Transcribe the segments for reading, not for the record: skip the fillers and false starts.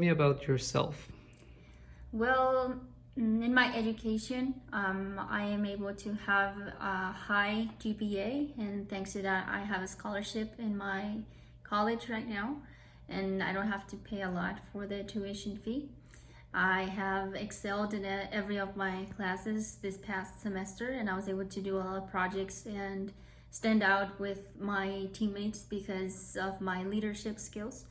Me about yourself. Well, in my education, I am able to have a high GPA, and thanks to that, I have a scholarship in my college right now, and I don't have to pay a lot for the tuition fee. I have excelled in every of my classes this past semester, and I was able to do a lot of projects and stand out with my teammates because of my leadership skills.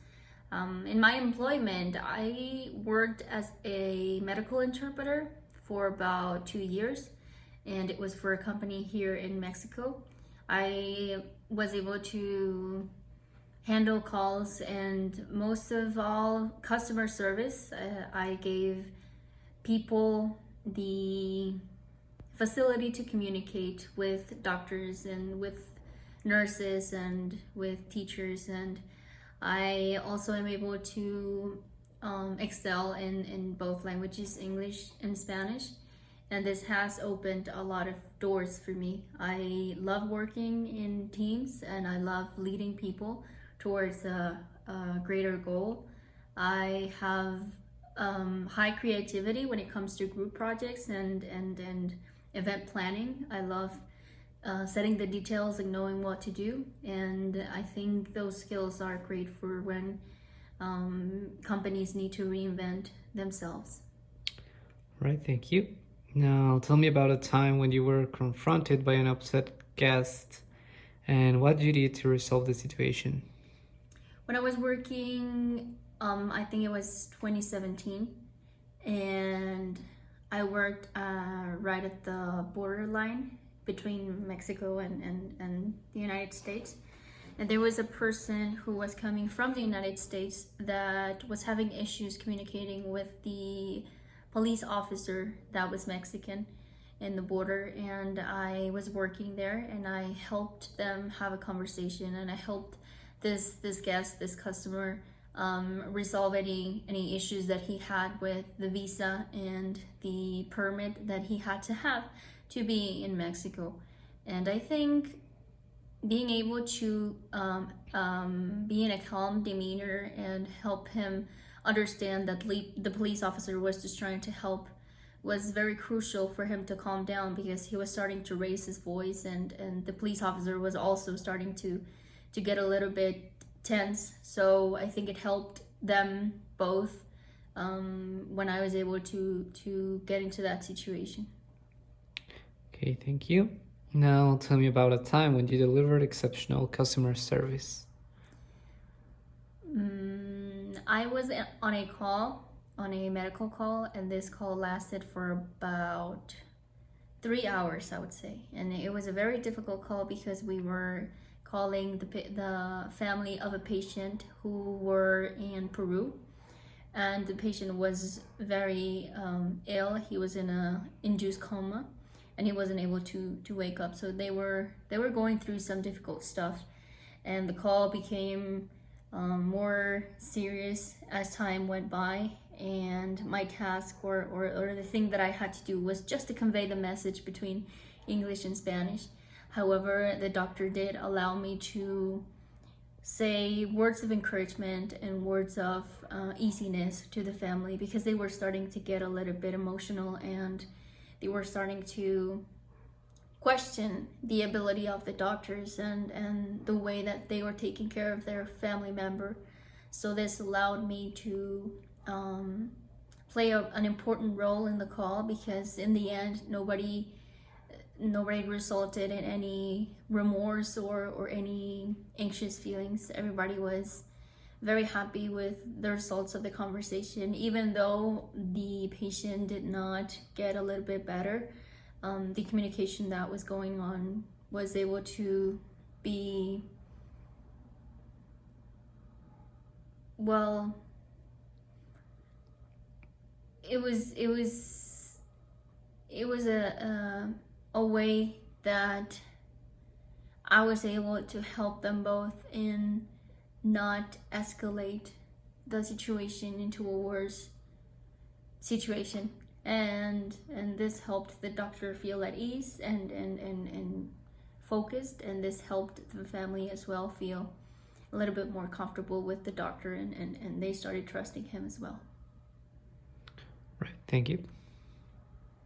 In my employment, I worked as a medical interpreter for about 2 years, and it was for a company here in Mexico. I was able to handle calls and most of all customer service. I gave people the facility to communicate with doctors and with nurses and with teachers, and I also am able to excel in both languages, English and Spanish, and this has opened a lot of doors for me. I love working in teams and I love leading people towards a greater goal. I have high creativity when it comes to group projects and event planning. I love setting the details and knowing what to do, and I think those skills are great for when companies need to reinvent themselves. Right, thank you. Now, tell me about a time when you were confronted by an upset guest and what you did to resolve the situation. When I was working, I think it was 2017, and I worked right at the borderline between Mexico and the United States. And there was a person who was coming from the United States that was having issues communicating with the police officer that was Mexican in the border. And I was working there and I helped them have a conversation, and I helped this guest, this customer, resolve any issues that he had with the visa and the permit that he had to have to be in Mexico. And I think being able to be in a calm demeanor and help him understand that the police officer was just trying to help was very crucial for him to calm down, because he was starting to raise his voice, and the police officer was also starting to get a little bit tense. So I think it helped them both when I was able to get into that situation. Okay, thank you. Now, tell me about a time when you delivered exceptional customer service. I was on a call, on a medical call, and this call lasted for about 3 hours, I would say. And it was a very difficult call because we were calling the family of a patient who were in Peru, and the patient was very ill. He was in a induced coma, and he wasn't able to wake up. So they were going through some difficult stuff, and the call became more serious as time went by. And my task or the thing that I had to do was just to convey the message between English and Spanish. However, the doctor did allow me to say words of encouragement and words of easiness to the family, because they were starting to get a little bit emotional and they were starting to question the ability of the doctors and the way that they were taking care of their family member. So this allowed me to play an important role in the call, because in the end, nobody resulted in any remorse or any anxious feelings. Everybody was very happy with the results of the conversation, even though the patient did not get a little bit better. The communication that was going on was able to be, well, it was a way that I was able to help them both in not escalate the situation into a worse situation, and this helped the doctor feel at ease and focused, and this helped the family as well feel a little bit more comfortable with the doctor, and they started trusting him as well. Right. Thank you.